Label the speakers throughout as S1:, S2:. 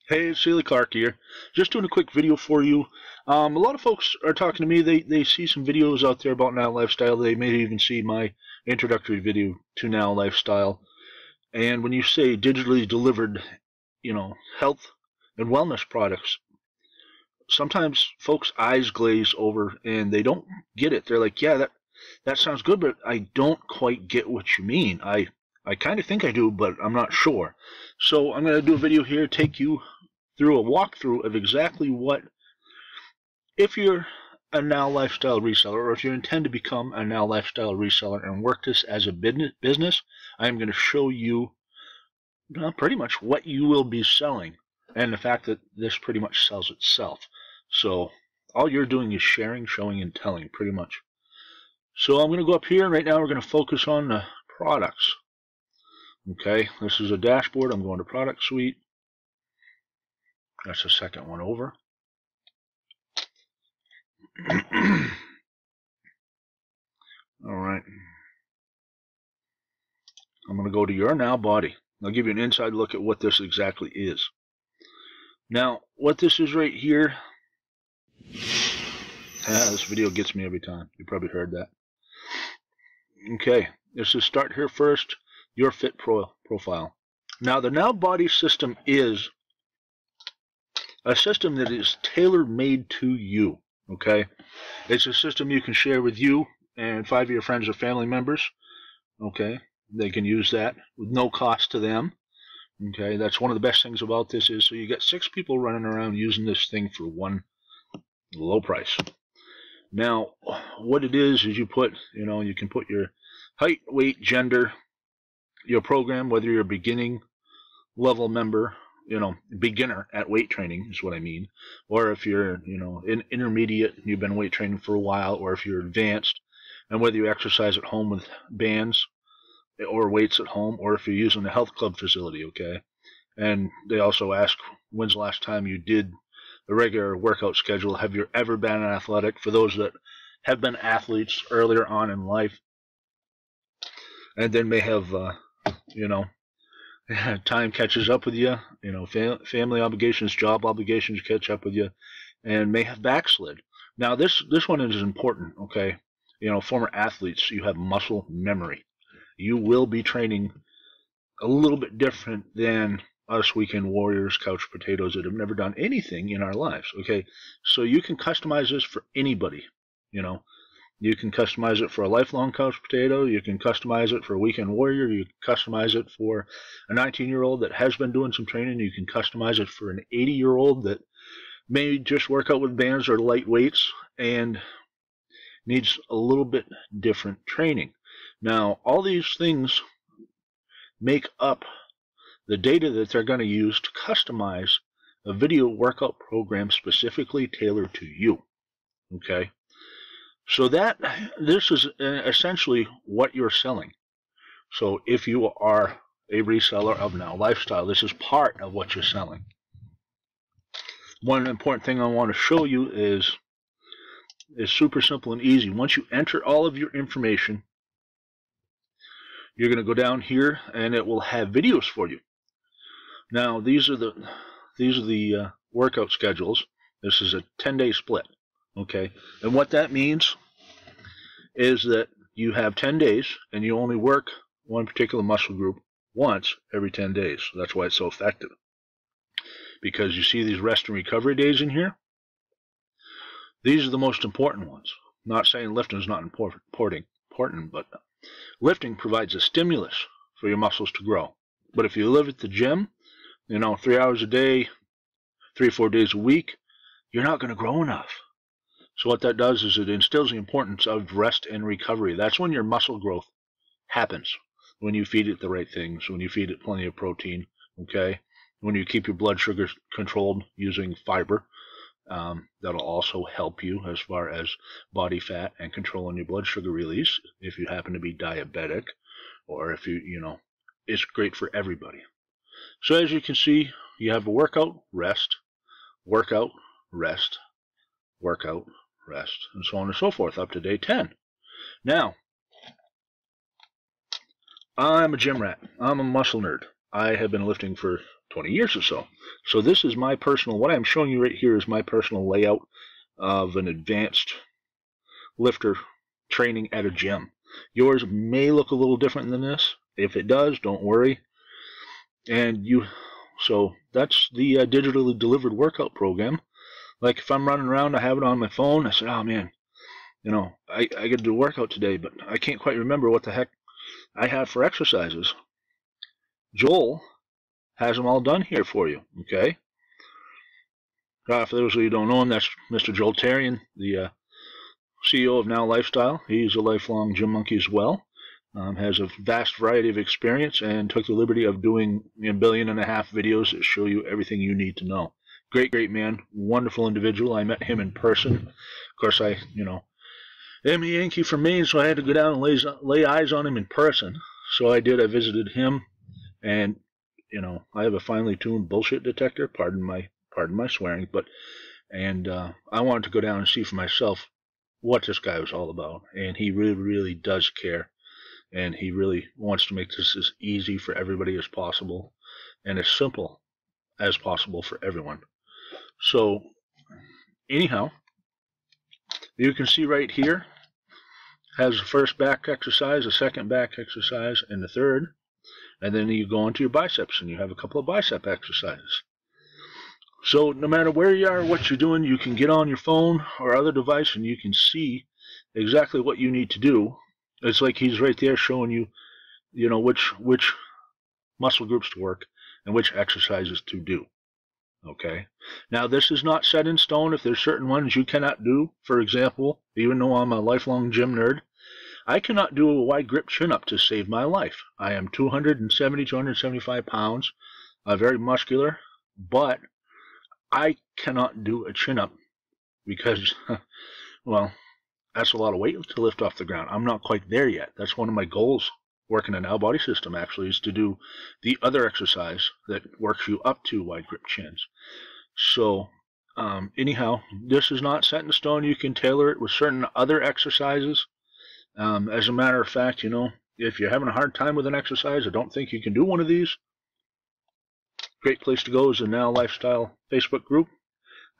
S1: Hey, it's Sealy Clark here. Just doing a quick video for you. A lot of folks are talking to me. They see some videos out there about Now Lifestyle. They may even see my introductory video to Now Lifestyle. And when you say digitally delivered, health and wellness products, sometimes folks' eyes glaze over and they don't get it. They're like, yeah, that sounds good, but I don't quite get what you mean. I kind of think I do, but I'm not sure. So I'm going to do a video here, take you through a walkthrough of exactly what, if you're a Now Lifestyle reseller, or if you intend to become a Now Lifestyle reseller and work this as a business, I'm going to show you pretty much what you will be selling, and the fact that this pretty much sells itself. So all you're doing is sharing, showing, and telling, pretty much. So I'm going to go up here, and right now we're going to focus on the products. Okay, this is a dashboard. I'm going to Product Suite. That's the second one over. All right. I'm going to go to Your Now Body. I'll give you an inside look at what this exactly is. Now, what this is right here, this video gets me every time. You probably heard that. Okay, this is Start Here First, Your Fit Profile. Now, the Now Body system is a system that is tailor-made to you, okay? It's a system you can share with you and 5 of your friends or family members, okay? They can use that with no cost to them, okay? That's one of the best things about this is, so you get 6 people running around using this thing for one low price. Now, what it is you put, you can put your height, weight, gender, your program, whether you're a beginning level member, beginner at weight training is what I mean, or if you're, intermediate, you've been weight training for a while, or if you're advanced, and whether you exercise at home with bands or weights at home, or if you're using a health club facility, okay? And they also ask, when's the last time you did a regular workout schedule? Have you ever been athletic? For those that have been athletes earlier on in life, and then may have, time catches up with you, family obligations, job obligations catch up with you, and may have backslid. Now, this one is important, okay? Former athletes, you have muscle memory. You will be training a little bit different than us weekend warriors, couch potatoes that have never done anything in our lives, okay? So you can customize this for anybody, You can customize it for a lifelong couch potato. You can customize it for a weekend warrior. You can customize it for a 19-year-old that has been doing some training. You can customize it for an 80-year-old that may just work out with bands or light weights and needs a little bit different training. Now, all these things make up the data that they're going to use to customize a video workout program specifically tailored to you, okay? So this is essentially what you're selling. So if you are a reseller of Now Lifestyle, this is part of what you're selling. One important thing I want to show you is super simple and easy. Once you enter all of your information, you're going to go down here and it will have videos for you. Now these are the workout schedules. This is a 10-day split. Okay, and what that means is that you have 10 days and you only work one particular muscle group once every 10 days. So that's why it's so effective. Because you see these rest and recovery days in here? These are the most important ones. I'm not saying lifting is not important, but lifting provides a stimulus for your muscles to grow. But if you live at the gym, 3 hours a day, 3 or 4 days a week, you're not going to grow enough. So what that does is it instills the importance of rest and recovery. That's when your muscle growth happens, when you feed it the right things, when you feed it plenty of protein, okay? When you keep your blood sugar controlled using fiber, that'll also help you as far as body fat and controlling your blood sugar release if you happen to be diabetic, or if it's great for everybody. So as you can see, you have a workout, rest, workout, rest, workout, rest, and so on and so forth up to day 10. Now, I'm a gym rat. I'm a muscle nerd. I have been lifting for 20 years or so. So this is my personal, what I'm showing you right here is my personal layout of an advanced lifter training at a gym. Yours may look a little different than this. If it does, don't worry. So that's the digitally delivered workout program. Like if I'm running around, I have it on my phone. I said, oh man, I got to do a workout today, but I can't quite remember what the heck I have for exercises. Joel has them all done here for you, okay? For those of you who don't know him, that's Mr. Joel Tarian, the CEO of Now Lifestyle. He's a lifelong gym monkey as well. Has a vast variety of experience and took the liberty of doing 1.5 billion videos that show you everything you need to know. Great, great man, wonderful individual. I met him in person. Of course, I'm a Yankee from Maine, so I had to go down and lay eyes on him in person. So I did. I visited him, and I have a finely tuned bullshit detector. Pardon my swearing, and I wanted to go down and see for myself what this guy was all about, and he really, really does care, and he really wants to make this as easy for everybody as possible, and as simple as possible for everyone. So, anyhow, you can see right here has the first back exercise, a second back exercise, and the third, and then you go into your biceps, and you have a couple of bicep exercises. So no matter where you are, what you're doing, you can get on your phone or other device and you can see exactly what you need to do. It's like he's right there showing you, which muscle groups to work and which exercises to do. Okay. Now this is not set in stone. If there's certain ones you cannot do, for example, even though I'm a lifelong gym nerd, I cannot do a wide grip chin-up to save my life. I am 275 pounds, very muscular, but I cannot do a chin-up because, well, that's a lot of weight to lift off the ground. I'm not quite there yet. That's one of my goals working a Now Body System, actually, is to do the other exercise that works you up to wide grip chins. So, anyhow, this is not set in stone. You can tailor it with certain other exercises. As a matter of fact, if you're having a hard time with an exercise or don't think you can do one of these, great place to go is the Now Lifestyle Facebook group.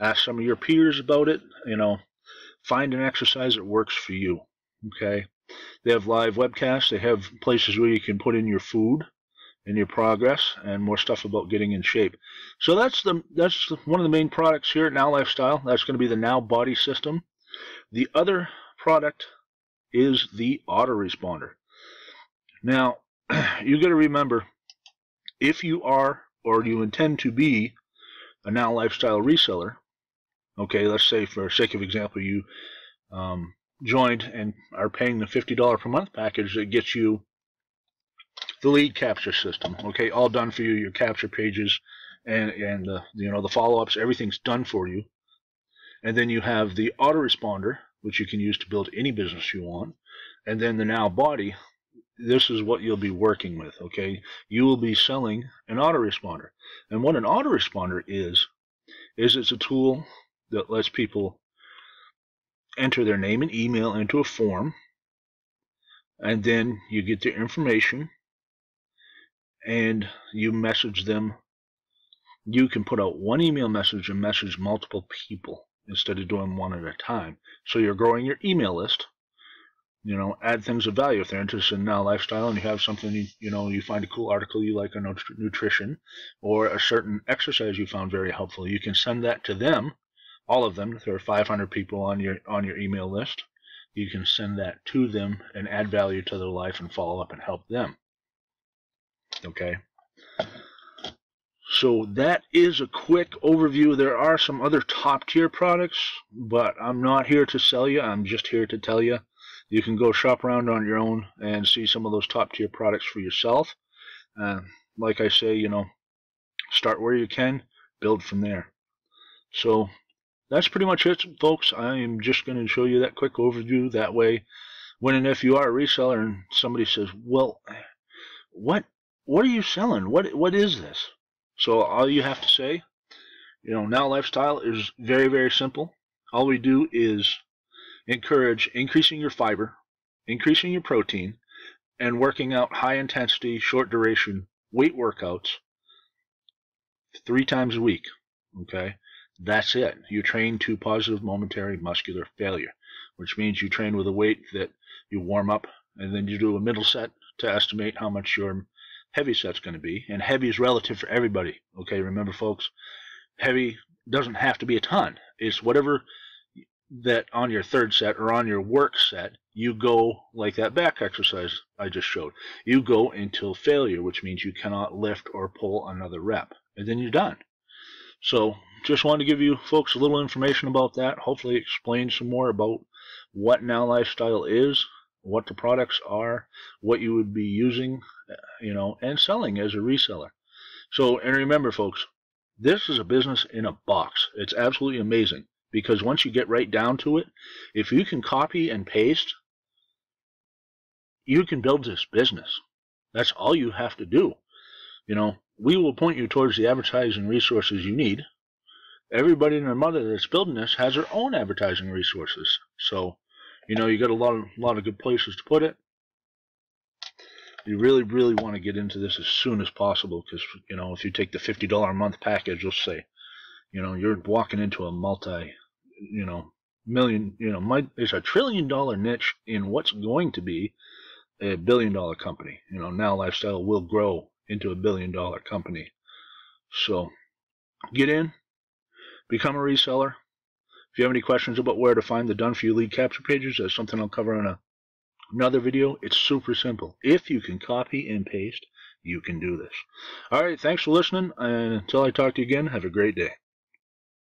S1: Ask some of your peers about it. Find an exercise that works for you. Okay. They have live webcasts. They have places where you can put in your food and your progress and more stuff about getting in shape. So that's one of the main products here at Now Lifestyle. That's going to be the Now Body System. The other product is the autoresponder. Now, you got to remember, if you are or you intend to be a Now Lifestyle reseller, okay, let's say for sake of example, you joined and are paying the $50 per month package that gets you the lead capture system, okay, all done for you, your capture pages and the follow-ups, everything's done for you. And then you have the autoresponder, which you can use to build any business you want. And then the Now Body, this is what you'll be working with, okay? You will be selling an autoresponder. And what an autoresponder is it's a tool that lets people enter their name and email into a form, and then you get their information, and you message them. You can put out one email message and message multiple people instead of doing one at a time. So you're growing your email list. Add things of value. If they're interested in Now Lifestyle and you have something, you find a cool article you like on nutrition or a certain exercise you found very helpful, you can send that to them, all of them. If there are 500 people on your email list, you can send that to them and add value to their life and follow up and help them. Okay. So that is a quick overview. There are some other top tier products, but I'm not here to sell you. I'm just here to tell you. You can go shop around on your own and see some of those top tier products for yourself. Like I say, start where you can, build from there. So that's pretty much it, folks. I am just going to show you that quick overview. That way, when and if you are a reseller and somebody says, well, what are you selling? What is this? So all you have to say, Now Lifestyle is very, very simple. All we do is encourage increasing your fiber, increasing your protein, and working out high intensity, short duration weight workouts 3 times a week. Okay, that's it. You train to positive momentary muscular failure, which means you train with a weight that you warm up, and then you do a middle set to estimate how much your heavy set's going to be. And heavy is relative for everybody. Okay, remember, folks, heavy doesn't have to be a ton. It's whatever that on your third set or on your work set, you go like that back exercise I just showed. You go until failure, which means you cannot lift or pull another rep, and then you're done. So just wanted to give you folks a little information about that. Hopefully explain some more about what Now Lifestyle is, what the products are, what you would be using, and selling as a reseller. So, and remember, folks, this is a business in a box. It's absolutely amazing, because once you get right down to it, if you can copy and paste, you can build this business. That's all you have to do. We will point you towards the advertising resources you need. Everybody and their mother that's building this has their own advertising resources. So, you got a lot of good places to put it. You really, really want to get into this as soon as possible, because, if you take the $50 a month package, you'll say, you're walking into a multi, million, it's a $1 trillion niche in what's going to be a $1 billion company. Now Lifestyle will grow into a $1 billion company. So get in, become a reseller. If you have any questions about where to find the Done For You lead capture pages, that's something I'll cover in another video. It's super simple. If you can copy and paste, you can do this. All right, thanks for listening, and until I talk to you again, have a great day.